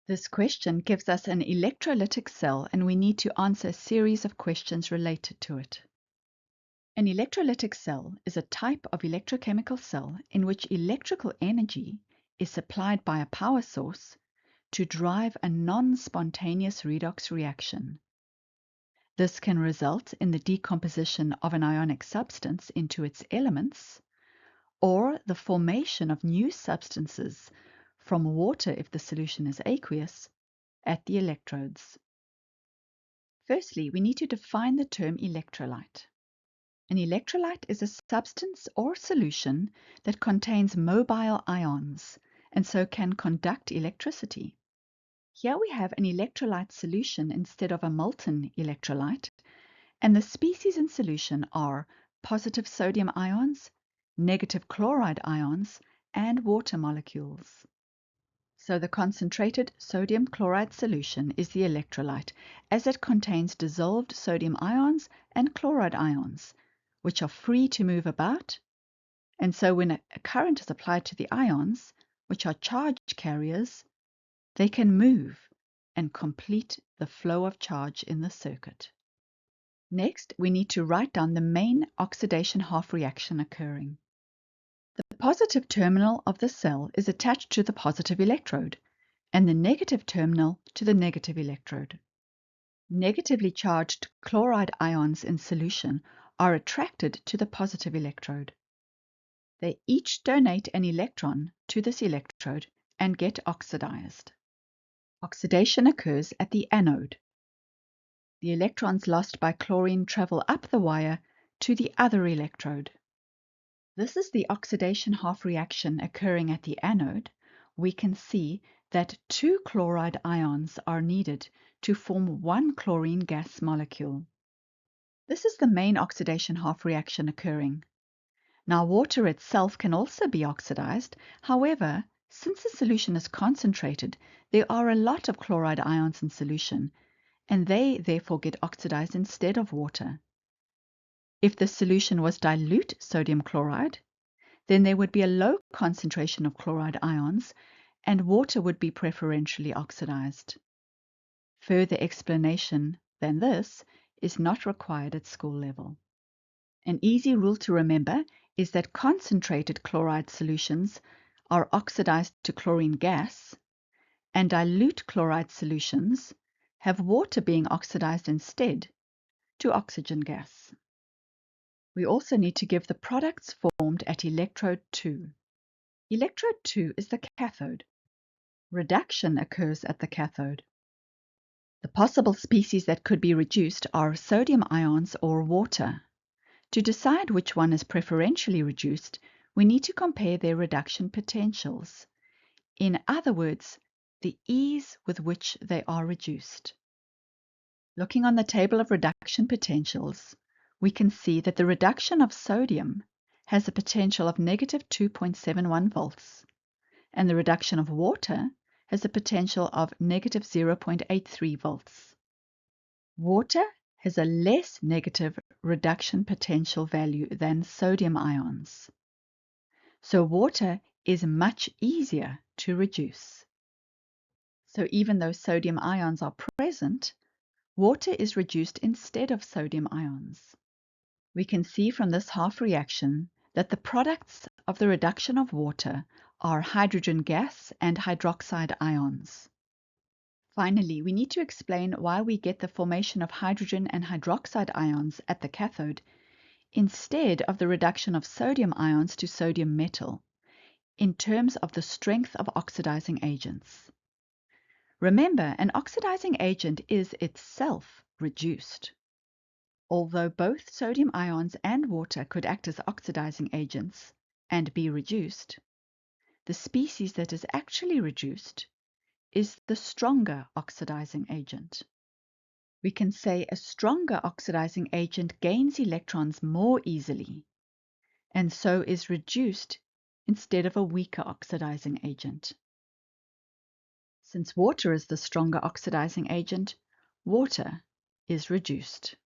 This question gives us an electrolytic cell, and we need to answer a series of questions related to it. An electrolytic cell is a type of electrochemical cell in which electrical energy is supplied by a power source to drive a non-spontaneous redox reaction. This can result in the decomposition of an ionic substance into its elements, or the formation of new substances from water if the solution is aqueous at the electrodes. Firstly, we need to define the term electrolyte. An electrolyte is a substance or solution that contains mobile ions and so can conduct electricity. Here we have an electrolyte solution instead of a molten electrolyte, and the species in solution are positive sodium ions, negative chloride ions, and water molecules. So the concentrated sodium chloride solution is the electrolyte, as it contains dissolved sodium ions and chloride ions, which are free to move about, and so when a current is applied to the ions, which are charge carriers, they can move and complete the flow of charge in the circuit. Next, we need to write down the main oxidation half reaction occurring. The positive terminal of the cell is attached to the positive electrode, and the negative terminal to the negative electrode. Negatively charged chloride ions in solution are attracted to the positive electrode. They each donate an electron to this electrode and get oxidized. Oxidation occurs at the anode. The electrons lost by chlorine travel up the wire to the other electrode. This is the oxidation half reaction occurring at the anode. We can see that 2 chloride ions are needed to form 1 chlorine gas molecule. This is the main oxidation half reaction occurring. Now, water itself can also be oxidized. However, since the solution is concentrated, there are a lot of chloride ions in solution, and they therefore get oxidized instead of water. If the solution was dilute sodium chloride, then there would be a low concentration of chloride ions, and water would be preferentially oxidized. Further explanation than this is not required at school level. An easy rule to remember is that concentrated chloride solutions are oxidized to chlorine gas, and dilute chloride solutions have water being oxidized instead to oxygen gas. We also need to give the products formed at electrode 2. Electrode 2 is the cathode. Reduction occurs at the cathode. The possible species that could be reduced are sodium ions or water. To decide which one is preferentially reduced, we need to compare their reduction potentials. In other words, the ease with which they are reduced. Looking on the table of reduction potentials, we can see that the reduction of sodium has a potential of negative 2.71 volts, and the reduction of water has a potential of negative 0.83 volts. Water has a less negative reduction potential value than sodium ions. So water is much easier to reduce. So even though sodium ions are present, water is reduced instead of sodium ions. We can see from this half reaction that the products of the reduction of water are hydrogen gas and hydroxide ions. Finally, we need to explain why we get the formation of hydrogen and hydroxide ions at the cathode instead of the reduction of sodium ions to sodium metal in terms of the strength of oxidizing agents. Remember, an oxidizing agent is itself reduced. Although both sodium ions and water could act as oxidizing agents and be reduced, the species that is actually reduced is the stronger oxidizing agent. We can say a stronger oxidizing agent gains electrons more easily, and so is reduced instead of a weaker oxidizing agent. Since water is the stronger oxidizing agent, water is reduced.